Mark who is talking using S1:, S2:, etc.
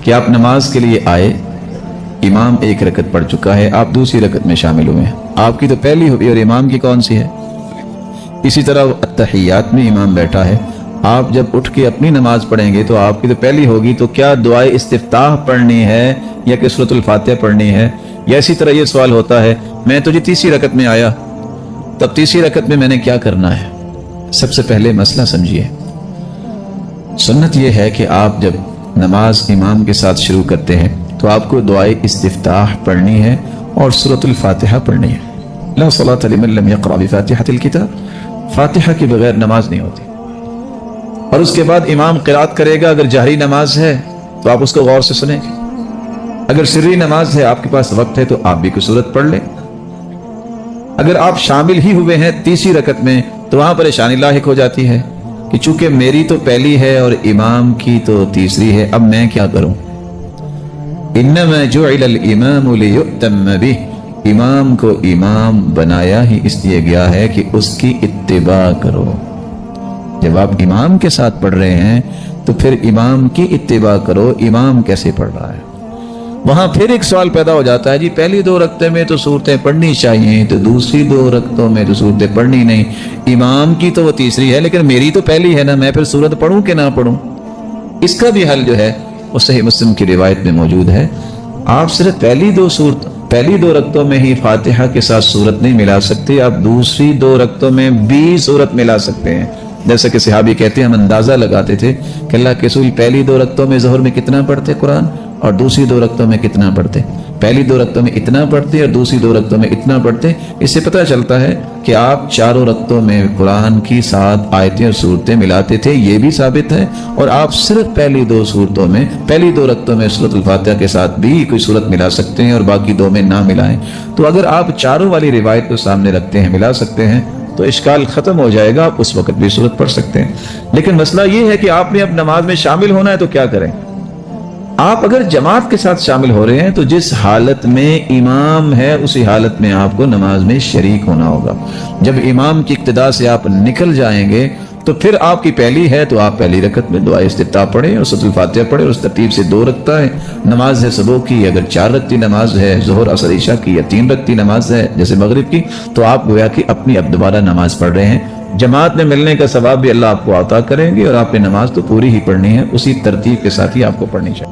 S1: کہ آپ नमाज के लिए आए, इमाम एक रकत पढ़ चुका है, आप दूसरी रकत में शामिल हुए हैं, आपकी तो पहली हुई और इमाम की कौन सी है। इसी तरह अत्तहियात में इमाम बैठा है, आप जब उठ के अपनी नमाज पढ़ेंगे तो आपकी तो पहली होगी, तो क्या दुआए इस्तिफ्ताह पढ़नी है या कि सूरतुल फातिहा पढ़नी है। या इसी तरह ये सवाल होता है, मैं तो जी तीसरी रकत में आया, तब तीसरी रकत में मैंने क्या करना है। सबसे पहले मसला समझिए, सुन्नत यह है कि आप जब नमाज इमाम के साथ शुरू करते हैं तो आपको दुआए इस्तिफ्ताह पढ़नी है और सूरतुल फातिहा पढ़नी है। ला सलात लिमन लम यक़रा बिफातिहतिल किताब, फातिहा के बगैर नमाज नहीं होती। और उसके बाद इमाम क़िरात करेगा, अगर जहरी नमाज है तो आप उसको गौर से सुनेंगे, अगर सिर्री नमाज है आपके पास वक्त है तो आप भी कोई सूरत पढ़ लें। अगर आप शामिल ही हुए हैं तीसरी रकत में तो वहां परेशानी लाहिक हो जाती है कि चूंकि मेरी तो पहली है और इमाम की तो तीसरी है, अब मैं क्या करूं। इन्नमा जुइलल इमामु लियुअ्तम बिह, इमाम को इमाम बनाया ही इसलिए गया है कि उसकी इत्तिबा करो। जब आप इमाम के साथ पढ़ रहे हैं तो फिर इमाम की इत्तिबा करो, इमाम कैसे पढ़ रहा है। वहां फिर एक सवाल पैदा हो जाता है, जी पहली दो रकते में तो सूरतें पढ़नी चाहिए, तो दूसरी दो रकतों में तो सूरतें पढ़नी नहीं, इमाम की तो वो तीसरी है लेकिन मेरी तो पहली है ना, मैं फिर सूरत पढ़ूं कि ना पढ़ूं। इसका भी हल जो है वो सही मुस्लिम की रिवायत में मौजूद है। आप सिर्फ पहली दो रकतों में ही फातिहा के साथ सूरत नहीं मिला सकते, आप दूसरी दो रकतों में भी सूरत मिला सकते हैं। जैसे कि सहाबी कहते हैं, हम अंदाजा लगाते थे कि अल्लाह के रसूल पहली दो रकतों में ज़ोहर में कितना पढ़ते कुरान और दूसरी दो रकतों में कितना पढ़ते। पहली दो रकतों में इतना पढ़ते और दूसरी दो रकतों में इतना पढ़ते। इससे पता चलता है कि आप चारों रकतों में कुरान की 7 आयतें और सूरतें मिलाते थे, ये भी साबित है। और आप सिर्फ पहली दो रकतों में सूरतुल फातिहा के साथ भी कोई सूरत मिला सकते हैं और बाकी दो में ना मिलाएं। तो अगर आप चारों वाली रिवायत को सामने रखते हैं, मिला सकते हैं, तो इश्काल खत्म हो जाएगा, आप उस वक्त भी सूरत पढ़ सकते हैं। लेकिन मसला ये है कि आपने अब नमाज में शामिल होना है तो क्या करें। आप अगर जमात के साथ शामिल हो रहे हैं तो जिस हालत में इमाम है उसी हालत में आपको नमाज में शरीक होना होगा। जब इमाम की इक्तिदा से आप निकल जाएंगे तो फिर आपकी पहली है तो आप पहली रकत में दुआ इस्तिफ्ताह पढ़े और सूरतुल फातिहा पढ़े और उस तरतीब से 2 रकता है नमाज है सुबह की। अगर 4 रकती नमाज है ज़ोहर असर ईशा की, या 3 रकती नमाज है जैसे मगरिब की, तो आप गोया कि अपनी अब दोबारा नमाज पढ़ रहे हैं। जमात में मिलने का सवाब भी अल्लाह आपको अता करेंगे और आपने नमाज तो पूरी ही पढ़नी है, उसी तरतीब के साथ ही आपको पढ़नी चाहिए।